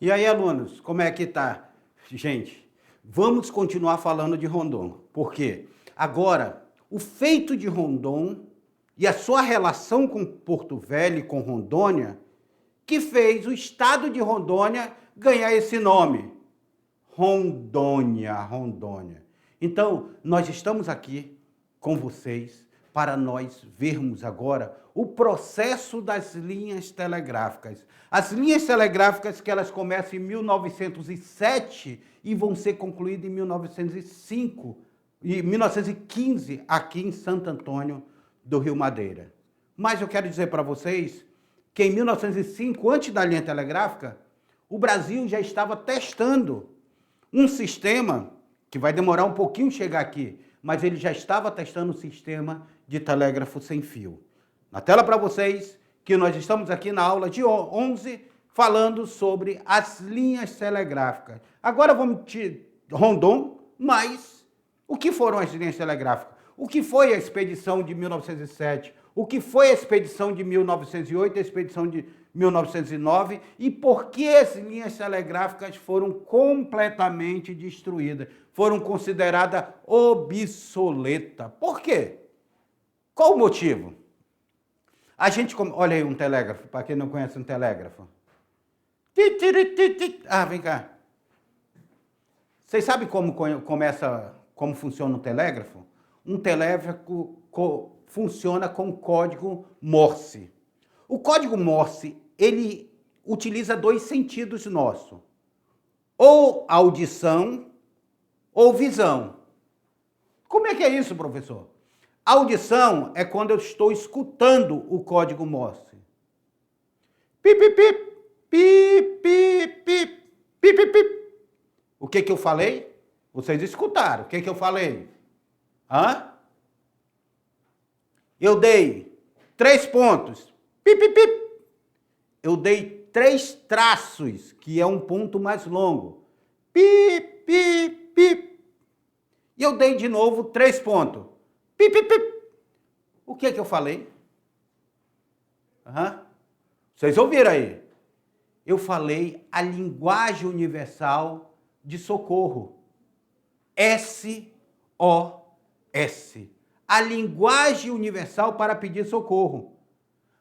E aí, alunos, como é que tá? Gente, vamos continuar falando de Rondon. Por quê? Agora, o feito de Rondon e a sua relação com Porto Velho e com Rondônia, que fez o estado de Rondônia ganhar esse nome. Rondônia, Rondônia. Então, nós estamos aqui com vocês para nós vermos agora o processo das linhas telegráficas. As linhas telegráficas que elas começam em 1907 e vão ser concluídas em 1905 e 1915 aqui em Santo Antônio do Rio Madeira. Mas eu quero dizer para vocês que em 1905, antes da linha telegráfica, o Brasil já estava testando um sistema que vai demorar um pouquinho chegar aqui, mas ele já estava testando um sistema de telégrafo sem fio. Na tela para vocês, que nós estamos aqui na aula de 11, falando sobre as linhas telegráficas. Agora vamos de Rondon, mas o que foram as linhas telegráficas? O que foi a expedição de 1907? O que foi a expedição de 1908, a expedição de 1909 e por que as linhas telegráficas foram completamente destruídas? Foram consideradas obsoletas. Por quê? Qual o motivo? A gente, olha aí um telégrafo, para quem não conhece um telégrafo. Ah, vem cá. Vocês sabem como funciona um telégrafo? Um telégrafo funciona com código Morse. O código Morse, ele utiliza dois sentidos nossos. Ou audição ou visão. Como é que é isso, professor? Audição é quando eu estou escutando o código Morse. Pip, pip, pip, pip, pip, pip, pip. O que eu falei? Vocês escutaram. O que eu falei? Hã? Eu dei 3 pontos. Pip, pip, pip. Eu dei 3 traços, que é um ponto mais longo. Pip, pip, pip. E eu dei de novo 3 pontos. Pip, pip, pip. O que eu falei? Vocês ouviram aí? Eu falei a linguagem universal de socorro. SOS. A linguagem universal para pedir socorro.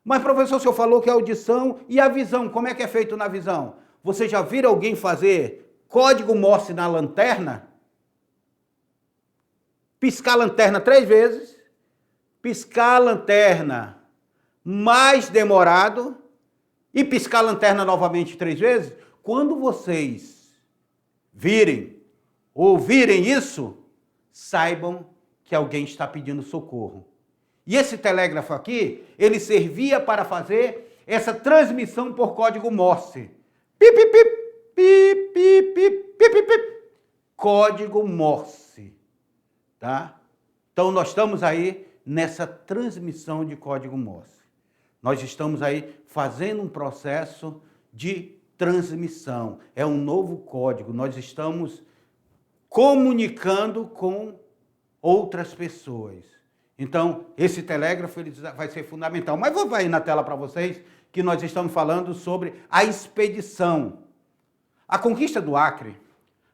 Mas, professor, o senhor falou que a audição e a visão, como é que é feito na visão? Você já viram alguém fazer código Morse na lanterna? Piscar a lanterna 3 vezes, piscar a lanterna mais demorado e piscar a lanterna novamente 3 vezes? Quando vocês ouvirem isso, saibam que alguém está pedindo socorro. E esse telégrafo aqui, ele servia para fazer essa transmissão por código Morse. Pip, pip, pip, pip, pip, pip, pip, pip. Código Morse. Tá? Então, nós estamos aí nessa transmissão de código Morse. Nós estamos aí fazendo um processo de transmissão. É um novo código. Nós estamos comunicando com outras pessoas. Então, esse telégrafo ele vai ser fundamental. Mas vou aí na tela para vocês que nós estamos falando sobre a expedição. A conquista do Acre,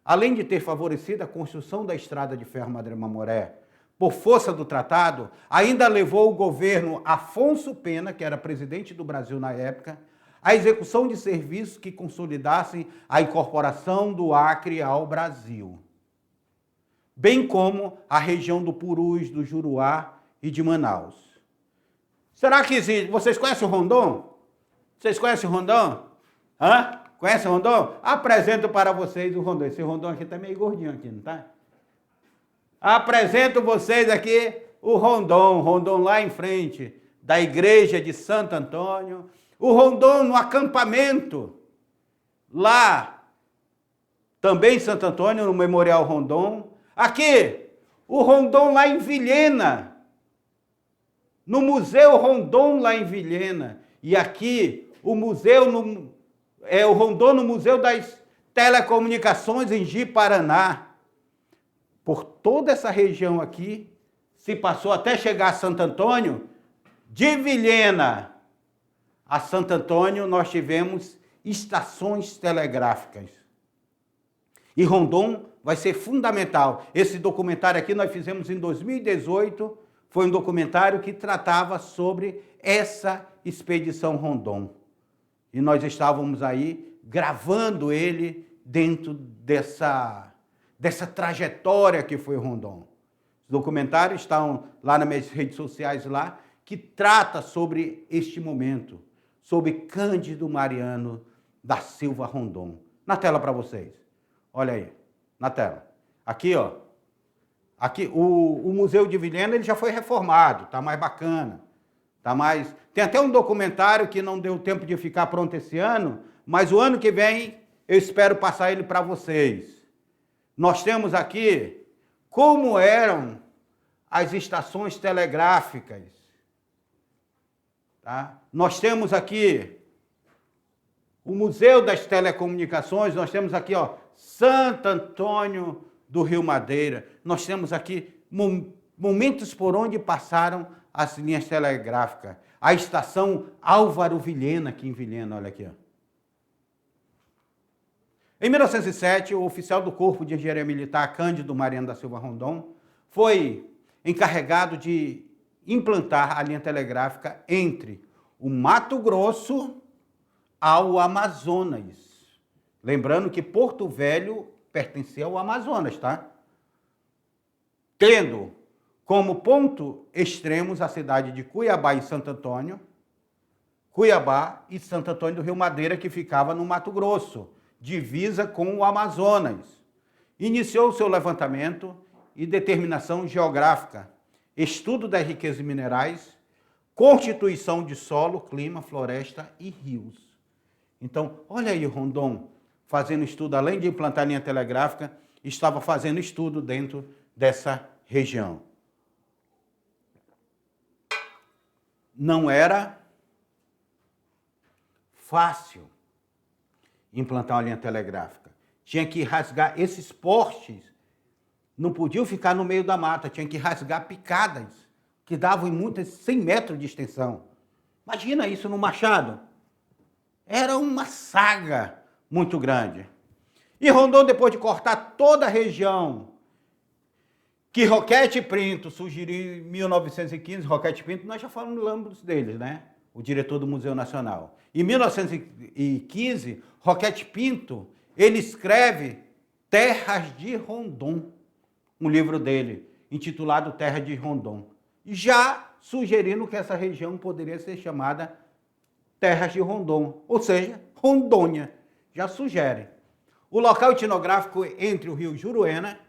além de ter favorecido a construção da estrada de ferro Madeira-Mamoré, por força do tratado, ainda levou o governo Afonso Pena, que era presidente do Brasil na época, à execução de serviços que consolidassem a incorporação do Acre ao Brasil, bem como a região do Purus, do Juruá e de Manaus. Será que existe? Vocês conhecem o Rondon? Vocês conhecem o Rondon? Conhecem o Rondon? Apresento para vocês o Rondon. Esse Rondon aqui tá meio gordinho aqui, não tá? Apresento vocês aqui o Rondon lá em frente da igreja de Santo Antônio. O Rondon no acampamento, lá também em Santo Antônio, no Memorial Rondon. Aqui, o Rondon lá em Vilhena, no Museu Rondon lá em Vilhena. E aqui, o Rondon no Museu das Telecomunicações em Ji-Paraná. Por toda essa região aqui, se passou até chegar a Santo Antônio. De Vilhena a Santo Antônio, nós tivemos estações telegráficas. E Rondon vai ser fundamental. Esse documentário aqui nós fizemos em 2018, foi um documentário que tratava sobre essa expedição Rondon. E nós estávamos aí gravando ele dentro dessa trajetória que foi Rondon. Os documentários estão lá nas minhas redes sociais lá, que trata sobre este momento, sobre Cândido Mariano da Silva Rondon. Na tela para vocês. Olha aí, na tela. Aqui, ó. Aqui, o Museu de Vilhena ele já foi reformado, tá mais bacana. Tá mais... Tem até um documentário que não deu tempo de ficar pronto esse ano, mas o ano que vem eu espero passar ele para vocês. Nós temos aqui como eram as estações telegráficas. Tá? Nós temos aqui o Museu das Telecomunicações, nós temos aqui, ó, Santo Antônio do Rio Madeira. Nós temos aqui momentos por onde passaram as linhas telegráficas. A estação Álvaro Vilhena, aqui em Vilhena, olha aqui. Ó. Em 1907, o oficial do Corpo de Engenharia Militar, Cândido Mariano da Silva Rondon, foi encarregado de implantar a linha telegráfica entre o Mato Grosso ao Amazonas. Lembrando que Porto Velho pertencia ao Amazonas, tá? Tendo como ponto extremos a cidade de Cuiabá e Santo Antônio, Cuiabá e Santo Antônio do Rio Madeira, que ficava no Mato Grosso, divisa com o Amazonas. Iniciou seu levantamento e determinação geográfica, estudo das riquezas minerais, constituição de solo, clima, floresta e rios. Então, olha aí Rondon fazendo estudo, além de implantar linha telegráfica, estava fazendo estudo dentro dessa região. Não era fácil implantar uma linha telegráfica. Tinha que rasgar esses postes, não podiam ficar no meio da mata, tinha que rasgar picadas, que davam em muitas 100 metros de extensão. Imagina isso no Machado. Era uma saga muito grande. E Rondon, depois de cortar toda a região que Roquete Pinto sugeriu em 1915, Roquete Pinto, nós já falamos deles, né? O diretor do Museu Nacional. Em 1915, Roquete Pinto, ele escreve Terras de Rondon, um livro dele, intitulado Terra de Rondon, já sugerindo que essa região poderia ser chamada Terras de Rondon, ou seja, Rondônia, já sugere. O local etnográfico entre o rio Juruena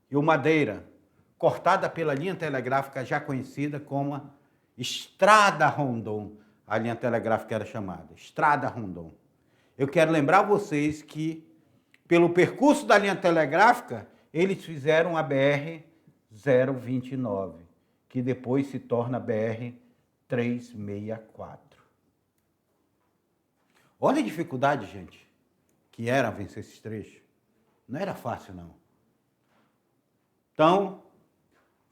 e o Madeira, cortada pela linha telegráfica já conhecida como a Estrada Rondon, a linha telegráfica era chamada, Estrada Rondon. Eu quero lembrar vocês que, pelo percurso da linha telegráfica, eles fizeram a BR-029, que depois se torna BR-364. Olha a dificuldade, gente, que era vencer esses trechos. Não era fácil, não. Então,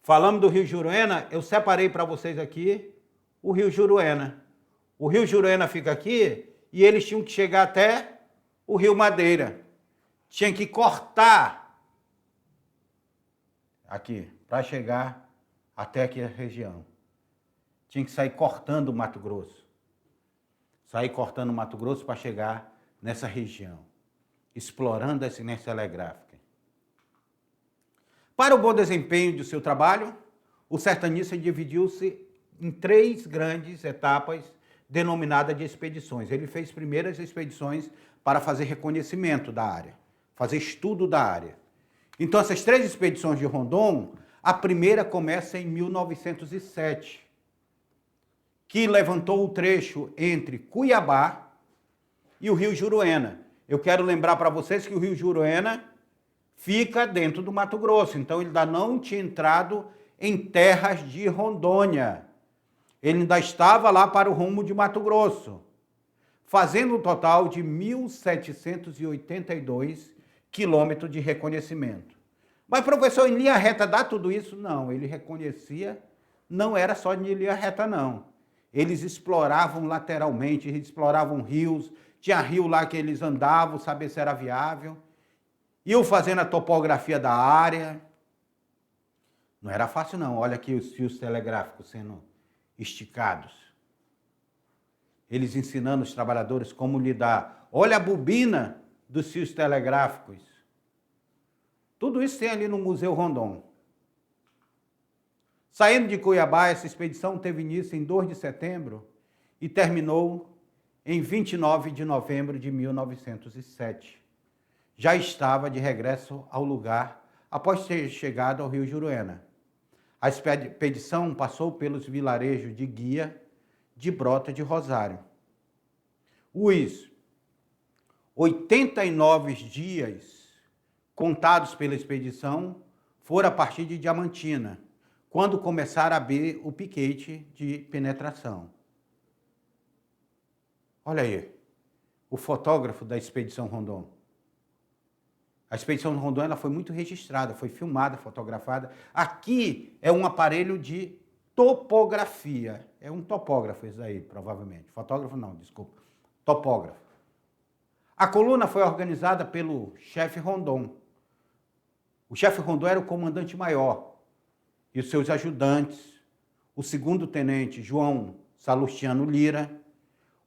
falando do Rio Juruena, eu separei para vocês aqui o Rio Juruena. O Rio Juruena fica aqui e eles tinham que chegar até o Rio Madeira. Tinha que cortar aqui para chegar até aqui a região. Tinha que sair cortando o Mato Grosso. Sair cortando o Mato Grosso para chegar nessa região, explorando essa linha telegráfica. Para o bom desempenho do seu trabalho, o sertanista dividiu-se em 3 grandes etapas denominadas de expedições. Ele fez primeiras expedições para fazer reconhecimento da área, fazer estudo da área. Então, essas 3 expedições de Rondon, a primeira começa em 1907, que levantou o trecho entre Cuiabá e o Rio Juruena. Eu quero lembrar para vocês que o Rio Juruena fica dentro do Mato Grosso, então ele ainda não tinha entrado em terras de Rondônia. Ele ainda estava lá para o rumo de Mato Grosso, fazendo um total de 1.782 quilômetros de reconhecimento. Mas, professor, em linha reta dá tudo isso? Não, ele reconhecia, não era só de linha reta, não. Eles exploravam lateralmente, eles exploravam rios, tinha rio lá que eles andavam, saber se era viável, iam fazendo a topografia da área. Não era fácil não, olha aqui os fios telegráficos sendo esticados. Eles ensinando os trabalhadores como lidar. Olha a bobina dos fios telegráficos. Tudo isso tem ali no Museu Rondon. Saindo de Cuiabá, essa expedição teve início em 2 de setembro e terminou em 29 de novembro de 1907. Já estava de regresso ao lugar após ter chegado ao Rio Juruena. A expedição passou pelos vilarejos de Guia, de Brota de Rosário. Os 89 dias contados pela expedição foram a partir de Diamantina, quando começaram a abrir o piquete de penetração. Olha aí, o fotógrafo da Expedição Rondon. A Expedição Rondon ela foi muito registrada, foi filmada, fotografada. Aqui é um aparelho de topografia. É um topógrafo isso aí, provavelmente. Fotógrafo não, desculpa. Topógrafo. A coluna foi organizada pelo chefe Rondon. O chefe Rondon era o comandante-maior e os seus ajudantes, o segundo-tenente João Salustiano Lira,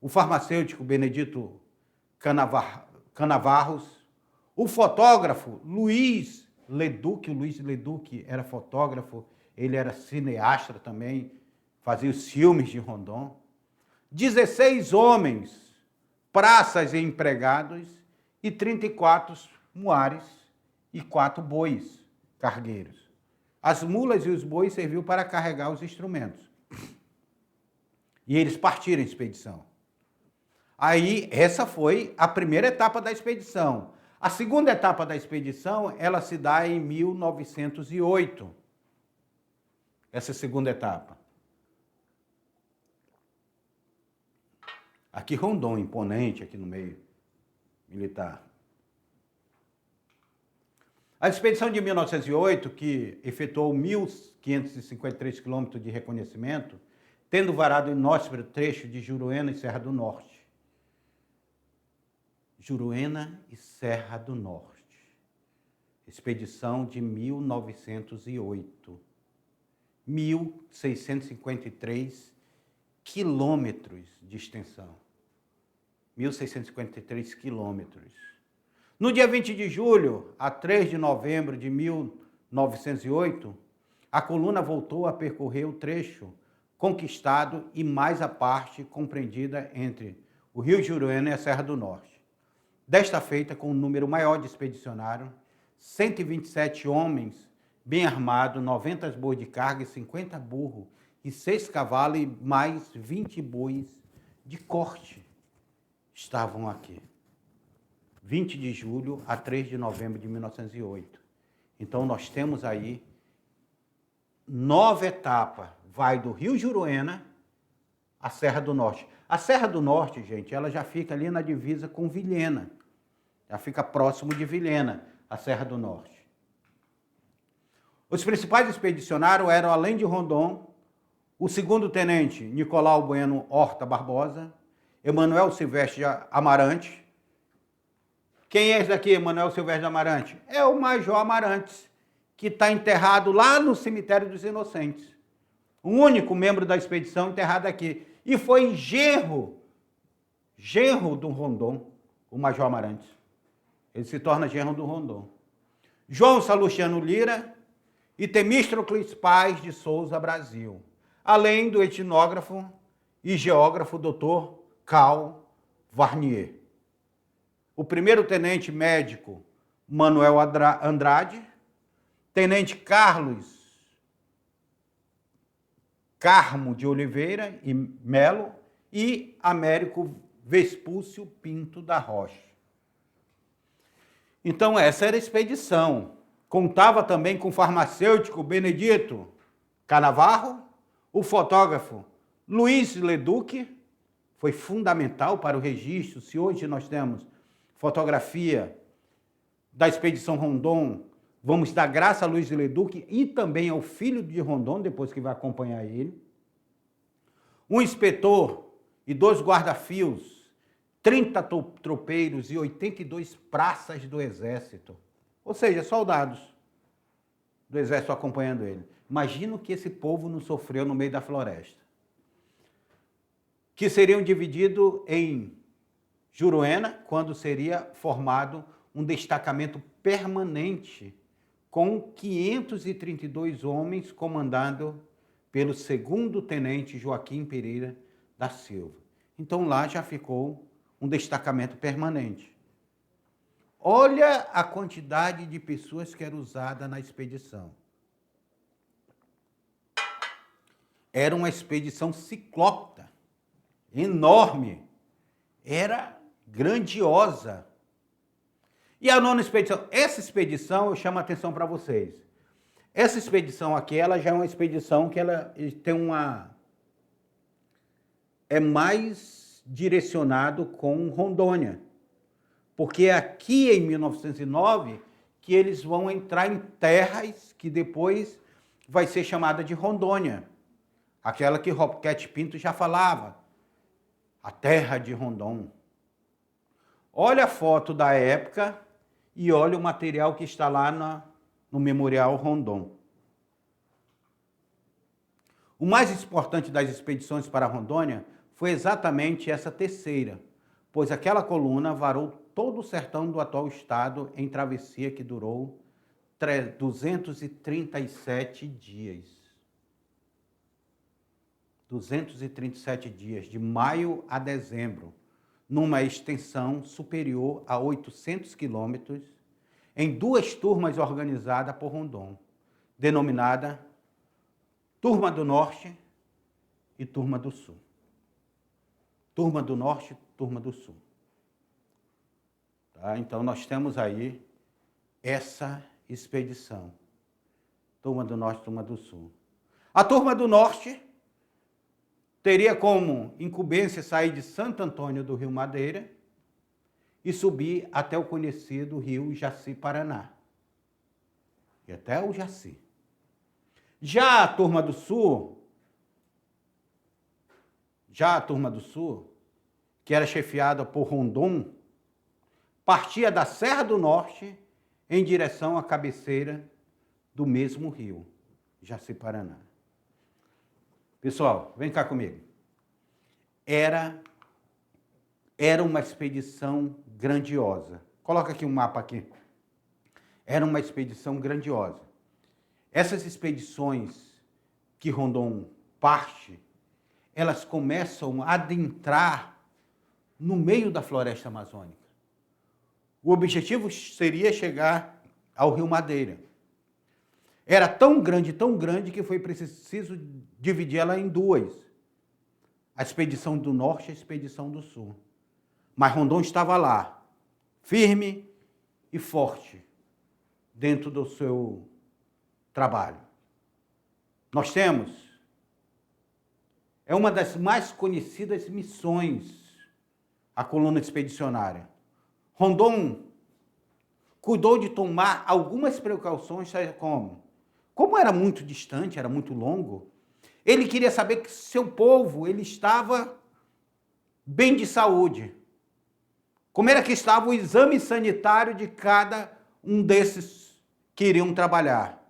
o farmacêutico Benedito Canavarros, o fotógrafo Luiz Leduc. O Luiz Leduc era fotógrafo, ele era cineasta também, fazia os filmes de Rondon. 16 homens, praças e empregados, e 34 muares e 4 bois cargueiros. As mulas e os bois serviam para carregar os instrumentos. E eles partiram em expedição. Aí, essa foi a primeira etapa da expedição. A segunda etapa da expedição, ela se dá em 1908. Essa segunda etapa. Aqui Rondon, imponente aqui no meio militar. A expedição de 1908, que efetuou 1.553 quilômetros de reconhecimento, tendo varado inóspero trecho de Juruena e Serra do Norte. Juruena e Serra do Norte. Expedição de 1908. 1.653 quilômetros de extensão. 1.653 quilômetros. No dia 20 de julho a 3 de novembro de 1908, a coluna voltou a percorrer o trecho conquistado e mais a parte compreendida entre o Rio Juruena e a Serra do Norte. Desta feita, com um número maior de expedicionários, 127 homens bem armados, 90 bois de carga e 50 burros, e 6 cavalos e mais 20 bois de corte estavam aqui. 20 de julho a 3 de novembro de 1908. Então, nós temos aí 9 etapas. Vai do Rio Juruena à Serra do Norte. A Serra do Norte, gente, ela já fica ali na divisa com Vilhena. Já fica próximo de Vilhena, a Serra do Norte. Os principais expedicionários eram, além de Rondon, o segundo-tenente Nicolau Bueno Horta Barbosa, Emanuel Silvestre Amarante. Quem é esse daqui, Emanuel Silvestre Amarante? É o Major Amarantes, que está enterrado lá no Cemitério dos Inocentes. O único membro da expedição enterrado aqui. E foi genro do Rondon, o Major Amarantes. Ele se torna genro do Rondon. João Salustiano Lira e Temístocles Paz de Souza Brasil. Além do etnógrafo e geógrafo Dr. Carl Varnier. O primeiro-tenente médico Manuel Andrade, tenente Carlos Carmo de Oliveira e Melo e Américo Vespúcio Pinto da Rocha. Então, essa era a expedição. Contava também com o farmacêutico Benedito Canavarro, o fotógrafo Luiz Leduc, foi fundamental para o registro. Se hoje nós temos fotografia da Expedição Rondon, vamos dar graça a Luiz Leduc e também ao filho de Rondon, depois que vai acompanhar ele. Um inspetor e 2 guarda-fios 30 tropeiros e 82 praças do exército. Ou seja, soldados do exército acompanhando ele. Imagina o que esse povo não sofreu no meio da floresta. Que seriam divididos em Juruena, quando seria formado um destacamento permanente com 532 homens comandado pelo segundo tenente Joaquim Pereira da Silva. Então lá já ficou um destacamento permanente. Olha a quantidade de pessoas que era usada na expedição. Era uma expedição ciclópita, enorme, era grandiosa. E a 9ª expedição, essa expedição eu chamo a atenção para vocês. Essa expedição aqui, ela já é uma expedição que ela tem é mais direcionado com Rondônia. Porque é aqui em 1909 que eles vão entrar em terras que depois vai ser chamada de Rondônia. Aquela que Roquete Pinto já falava. A terra de Rondon. Olha a foto da época e olha o material que está lá no Memorial Rondon. O mais importante das expedições para Rondônia foi exatamente essa terceira, pois aquela coluna varou todo o sertão do atual estado em travessia que durou 237 dias. 237 dias, de maio a dezembro, numa extensão superior a 800 quilômetros, em 2 turmas organizadas por Rondon, denominada Turma do Norte e Turma do Sul. Turma do Norte, Turma do Sul. Tá? Então, nós temos aí essa expedição. Turma do Norte, Turma do Sul. A Turma do Norte teria como incumbência sair de Santo Antônio do Rio Madeira e subir até o conhecido rio Jaci-Paraná. E até o Jaci. Já a Turma do Sul, que era chefiada por Rondon, partia da Serra do Norte em direção à cabeceira do mesmo rio, Jaci-Paraná. Pessoal, vem cá comigo. Era uma expedição grandiosa. Coloca aqui um mapa aqui. Era uma expedição grandiosa. Essas expedições que Rondon parte, elas começam a adentrar no meio da floresta amazônica. O objetivo seria chegar ao Rio Madeira. Era tão grande que foi preciso dividir ela em 2. A expedição do norte e a expedição do sul. Mas Rondon estava lá, firme e forte, dentro do seu trabalho. Nós temos, é uma das mais conhecidas missões, a coluna expedicionária. Rondon cuidou de tomar algumas precauções, como era muito distante, era muito longo, ele queria saber que seu povo ele estava bem de saúde. Como era que estava o exame sanitário de cada um desses que iriam trabalhar?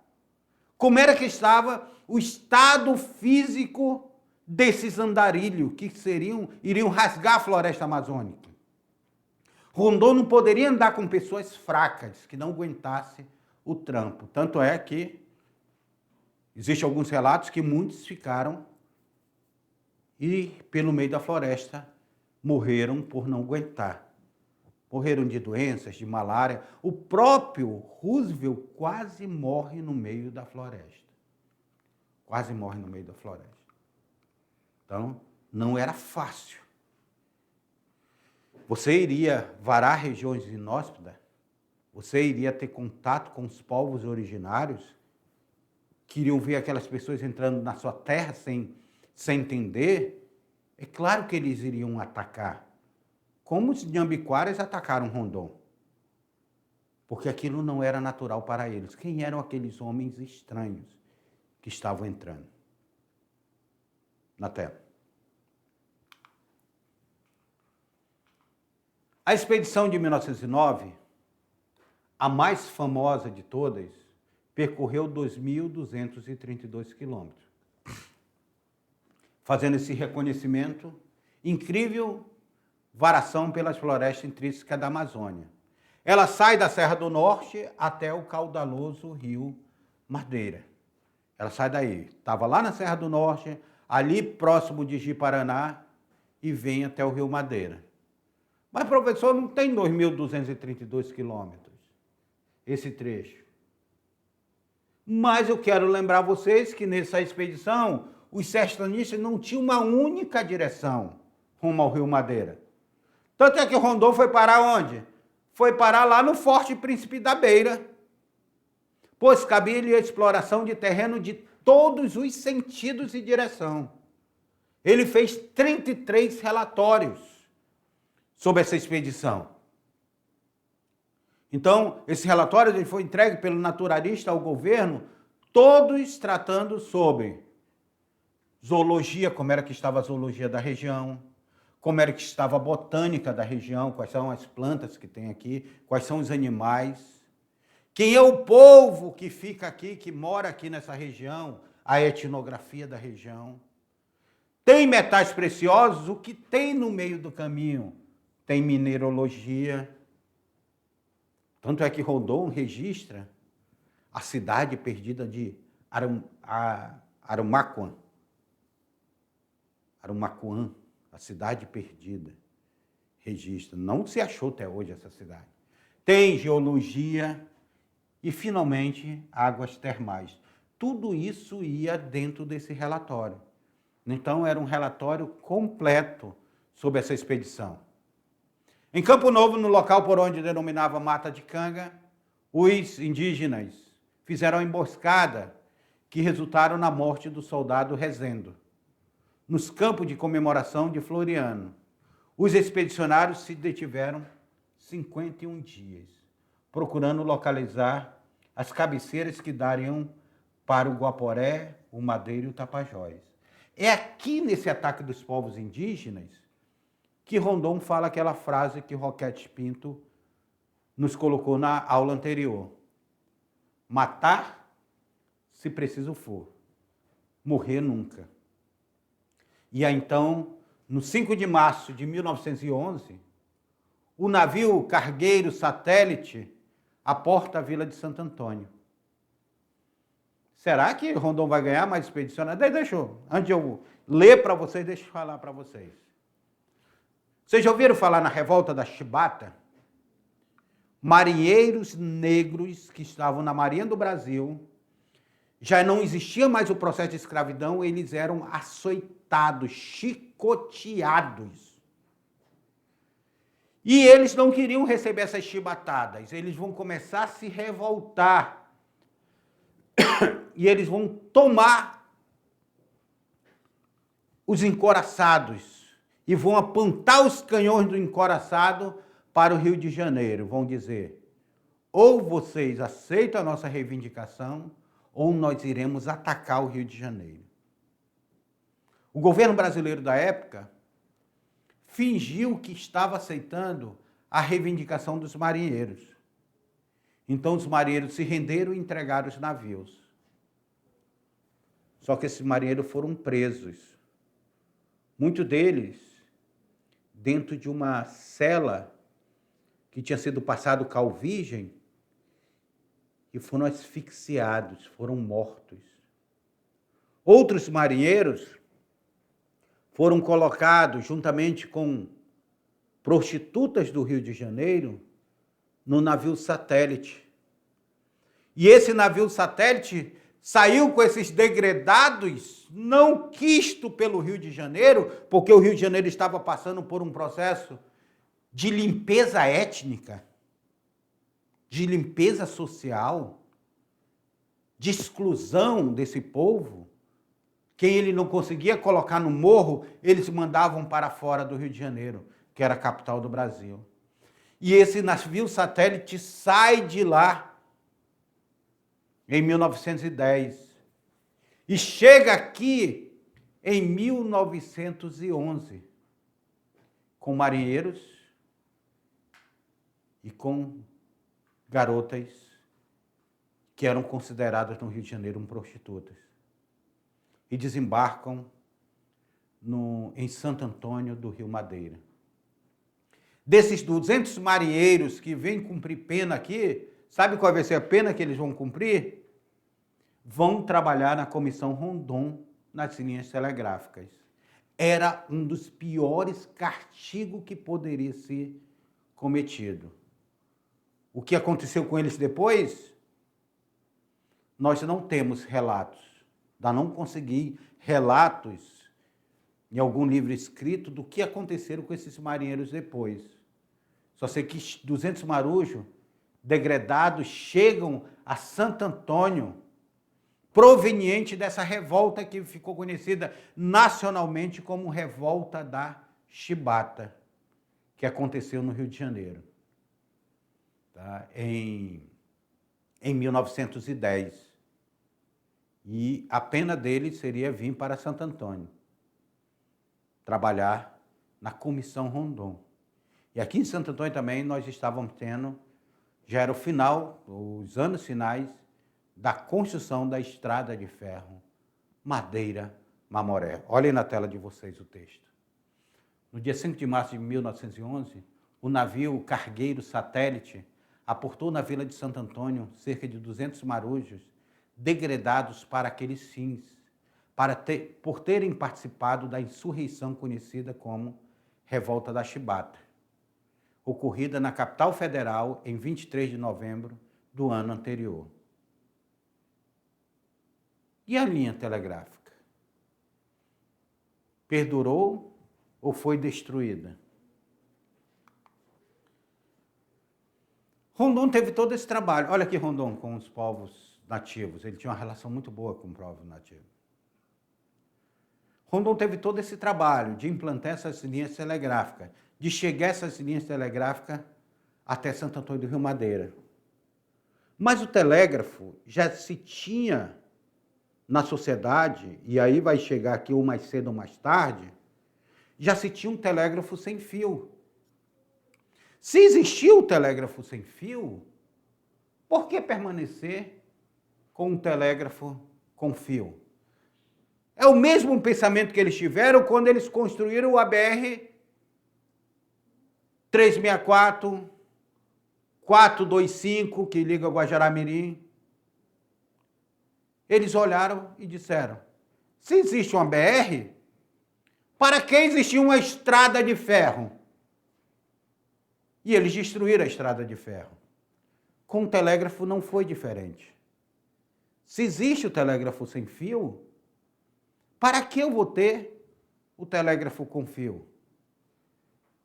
Como era que estava o estado físico desses andarilhos que iriam rasgar a floresta amazônica? Rondon não poderia andar com pessoas fracas, que não aguentassem o trampo. Tanto é que existem alguns relatos que muitos ficaram e, pelo meio da floresta, morreram por não aguentar. Morreram de doenças, de malária. O próprio Roosevelt quase morre no meio da floresta. Quase morre no meio da floresta. Então, não era fácil. Você iria varar regiões inóspitas, você iria ter contato com os povos originários, que iriam ver aquelas pessoas entrando na sua terra sem entender. É claro que eles iriam atacar. Como os Nhambiquaras atacaram Rondon. Porque aquilo não era natural para eles. Quem eram aqueles homens estranhos que estavam entrando na terra? A expedição de 1909, a mais famosa de todas, percorreu 2.232 quilômetros. Fazendo esse reconhecimento, incrível varação pelas florestas intrínsecas da Amazônia. Ela sai da Serra do Norte até o caudaloso rio Madeira. Ela sai daí, estava lá na Serra do Norte, ali próximo de Ji-Paraná, e vem até o rio Madeira. Mas, professor, não tem 2.232 quilômetros esse trecho. Mas eu quero lembrar vocês que nessa expedição, os sertanistas não tinham uma única direção rumo ao rio Madeira. Tanto é que Rondon foi parar onde? Foi parar lá no Forte Príncipe da Beira, pois cabia-lhe a exploração de terreno de todos os sentidos e direção. Ele fez 33 relatórios sobre essa expedição. Então, esse relatório ele foi entregue pelo naturalista ao governo, todos tratando sobre zoologia, como era que estava a zoologia da região, como era que estava a botânica da região, quais são as plantas que tem aqui, quais são os animais, quem é o povo que fica aqui, que mora aqui nessa região, a etnografia da região. Tem metais preciosos, o que tem no meio do caminho? Tem mineralogia. Tanto é que Rondon registra a cidade perdida de Arumacuã. Arumacuã, a cidade perdida. Registra. Não se achou até hoje essa cidade. Tem geologia e, finalmente, águas termais. Tudo isso ia dentro desse relatório. Então, era um relatório completo sobre essa expedição. Em Campo Novo, no local por onde denominava Mata de Canga, os indígenas fizeram uma emboscada que resultaram na morte do soldado Rezendo, nos campos de comemoração de Floriano. Os expedicionários se detiveram 51 dias, procurando localizar as cabeceiras que dariam para o Guaporé, o Madeira e o Tapajós. É aqui nesse ataque dos povos indígenas que Rondon fala aquela frase que Roquete Pinto nos colocou na aula anterior. Matar, se preciso for. Morrer nunca. E aí, então, no 5 de março de 1911, o navio cargueiro Satélite aporta a vila de Santo Antônio. Será que Rondon vai ganhar mais expedições? Deixa eu, antes de eu ler para vocês, deixa eu falar para vocês. Vocês já ouviram falar na revolta da Chibata? Marinheiros negros que estavam na Marinha do Brasil, já não existia mais o processo de escravidão, eles eram açoitados, chicoteados. E eles não queriam receber essas chibatadas, eles vão começar a se revoltar. E eles vão tomar os encoraçados e vão apontar os canhões do encoraçado para o Rio de Janeiro. Vão dizer, ou vocês aceitam a nossa reivindicação, ou nós iremos atacar o Rio de Janeiro. O governo brasileiro da época fingiu que estava aceitando a reivindicação dos marinheiros. Então os marinheiros se renderam e entregaram os navios. Só que esses marinheiros foram presos. Muitos deles dentro de uma cela que tinha sido passado cal virgem e foram asfixiados, foram mortos. Outros marinheiros foram colocados juntamente com prostitutas do Rio de Janeiro no navio Satélite. E esse navio Satélite saiu com esses degredados, não quisto pelo Rio de Janeiro, porque o Rio de Janeiro estava passando por um processo de limpeza étnica, de limpeza social, de exclusão desse povo. Quem ele não conseguia colocar no morro, eles mandavam para fora do Rio de Janeiro, que era a capital do Brasil. E esse navio Satélite sai de lá em 1910 e chega aqui em 1911 com marinheiros e com garotas que eram consideradas no Rio de Janeiro prostitutas. E desembarcam em Santo Antônio do Rio Madeira. Desses 200 marinheiros que vêm cumprir pena aqui, sabe qual vai ser a pena que eles vão cumprir? Vão trabalhar na Comissão Rondon, nas linhas telegráficas. Era um dos piores castigos que poderia ser cometido. O que aconteceu com eles depois? Nós não temos relatos. Ainda não consegui relatos em algum livro escrito do que aconteceram com esses marinheiros depois. Só sei que 200 marujos degradados chegam a Santo Antônio, proveniente dessa revolta que ficou conhecida nacionalmente como Revolta da Chibata, que aconteceu no Rio de Janeiro, tá? em 1910. E a pena dele seria vir para Santo Antônio, trabalhar na Comissão Rondon. E aqui em Santo Antônio também nós estávamos tendo, já era o final, os anos finais, da construção da estrada de ferro Madeira-Mamoré. Olhem na tela de vocês o texto. No dia 5 de março de 1911, o navio cargueiro Satélite aportou na vila de Santo Antônio cerca de 200 marujos degradados para aqueles fins, por terem participado da insurreição conhecida como Revolta da Chibata, ocorrida na capital federal em 23 de novembro do ano anterior. E a linha telegráfica? Perdurou ou foi destruída? Rondon teve todo esse trabalho. Olha aqui Rondon com os povos nativos. Ele tinha uma relação muito boa com o povo nativo. Rondon teve todo esse trabalho de implantar essas linhas telegráficas, de chegar essas linhas telegráficas até Santo Antônio do Rio Madeira. Mas o telégrafo já se tinha na sociedade, e aí vai chegar aqui ou mais cedo ou mais tarde, já se tinha um telégrafo sem fio. Se existia o telégrafo sem fio, por que permanecer com um telégrafo com fio? É o mesmo pensamento que eles tiveram quando eles construíram o ABR 364, 425, que liga Guajará-Mirim. Eles olharam e disseram, se existe uma BR, para que existia uma estrada de ferro? E eles destruíram a estrada de ferro. Com o telégrafo não foi diferente. Se existe o telégrafo sem fio, para que eu vou ter o telégrafo com fio?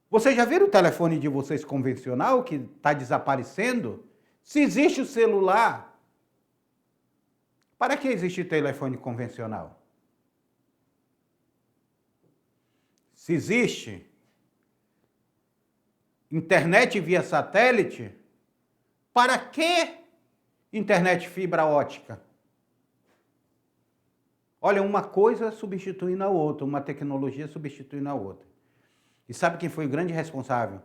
Vocês já viram o telefone de vocês convencional que está desaparecendo? Se existe o celular, para que existe telefone convencional? Se existe internet via satélite, para que internet fibra ótica? Olha, uma coisa substituindo a outra, uma tecnologia substituindo a outra. E sabe quem foi o grande responsável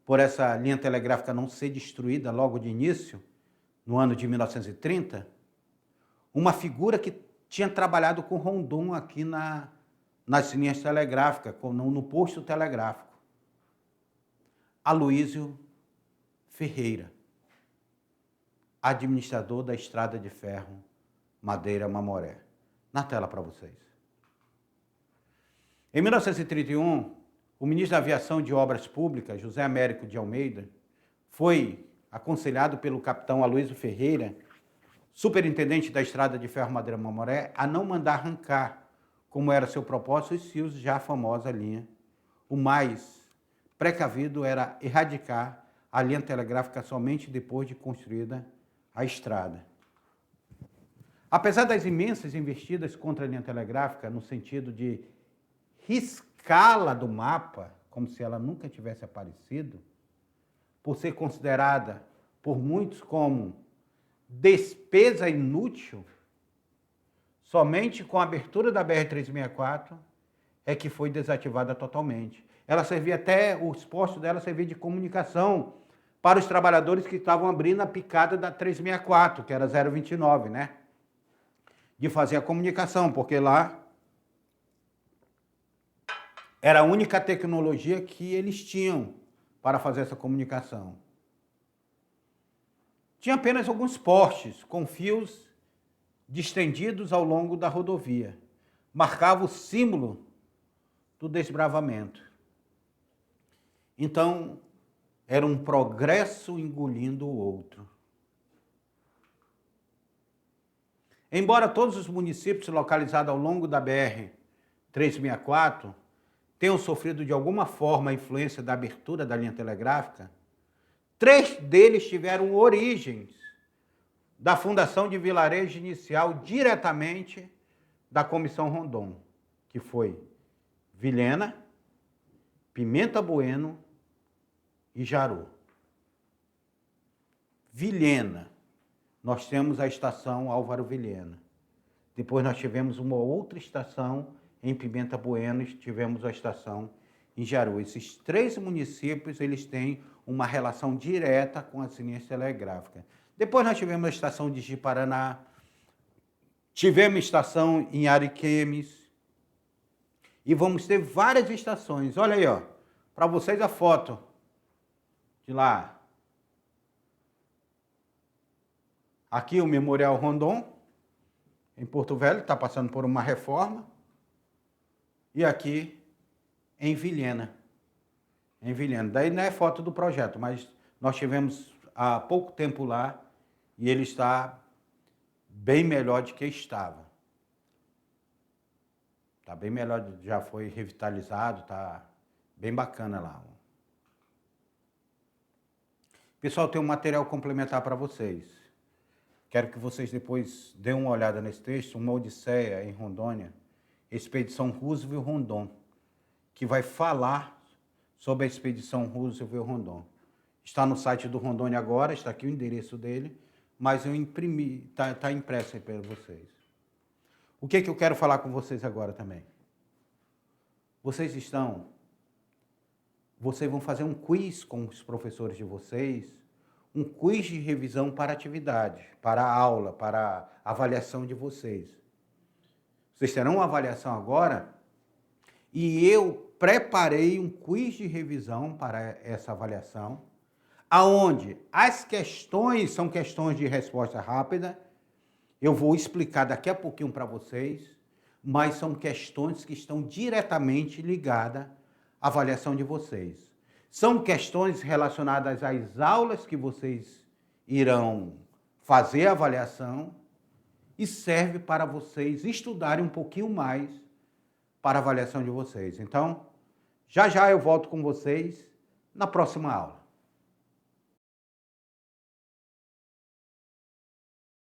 por essa linha telegráfica não ser destruída logo de início, no ano de 1930? Uma figura que tinha trabalhado com Rondon aqui nas linhas telegráficas, no posto telegráfico. Aloísio Ferreira, administrador da Estrada de Ferro Madeira-Mamoré. Na tela para vocês. Em 1931, o ministro da Aviação e de Obras Públicas, José Américo de Almeida, foi aconselhado pelo capitão Aloísio Ferreira, superintendente da Estrada de Ferro Madeira-Mamoré, a não mandar arrancar, como era seu propósito, os fios já a famosa linha. O mais precavido era erradicar a linha telegráfica somente depois de construída a estrada. Apesar das imensas investidas contra a linha telegráfica, no sentido de riscá-la do mapa, como se ela nunca tivesse aparecido, por ser considerada por muitos como despesa inútil, somente com a abertura da BR-364 é que foi desativada totalmente. Ela servia até, os postos dela serviam de comunicação para os trabalhadores que estavam abrindo a picada da 364, que era 029, né? De fazer a comunicação, porque lá era a única tecnologia que eles tinham para fazer essa comunicação. Tinha apenas alguns postes com fios distendidos ao longo da rodovia. Marcava o símbolo do desbravamento. Então, era um progresso engolindo o outro. Embora todos os municípios localizados ao longo da BR-364 tenham sofrido de alguma forma a influência da abertura da linha telegráfica, 3 deles tiveram origens da fundação de vilarejo inicial diretamente da Comissão Rondon, que foi Vilhena, Pimenta Bueno e Jaru. Vilhena, nós temos a estação Álvaro Vilhena. Depois nós tivemos uma outra estação em Pimenta Bueno e tivemos a estação em Jaru. Esses 3 municípios, eles têm uma relação direta com as linhas telegráficas. Depois nós tivemos a estação de Ji-Paraná, tivemos estação em Ariquemes, e vamos ter várias estações. Olha aí, ó, para vocês a foto de lá. Aqui o Memorial Rondon, em Porto Velho, está passando por uma reforma. E aqui em Vilhena. Em Vilhena. Daí não é foto do projeto, mas nós tivemos há pouco tempo lá e ele está bem melhor do que estava. Está bem melhor, já foi revitalizado, está bem bacana lá. Pessoal, tem um material complementar para vocês. Quero que vocês depois dêem uma olhada nesse texto, uma odisseia em Rondônia, Expedição Roosevelt-Rondon, que vai falar sobre a Expedição Roosevelt-Rondon. Está no site do Rondônia agora, está aqui o endereço dele, mas eu imprimi, está impresso aí para vocês. O que eu quero falar com vocês agora também? Vocês vão fazer um quiz com os professores de vocês, um quiz de revisão para a atividade, para a aula, para a avaliação de vocês. Vocês terão uma avaliação agora e eu preparei um quiz de revisão para essa avaliação, aonde as questões são questões de resposta rápida. Eu vou explicar daqui a pouquinho para vocês, mas são questões que estão diretamente ligadas à avaliação de vocês. São questões relacionadas às aulas que vocês irão fazer a avaliação e serve para vocês estudarem um pouquinho mais para a avaliação de vocês. Então, já eu volto com vocês na próxima aula.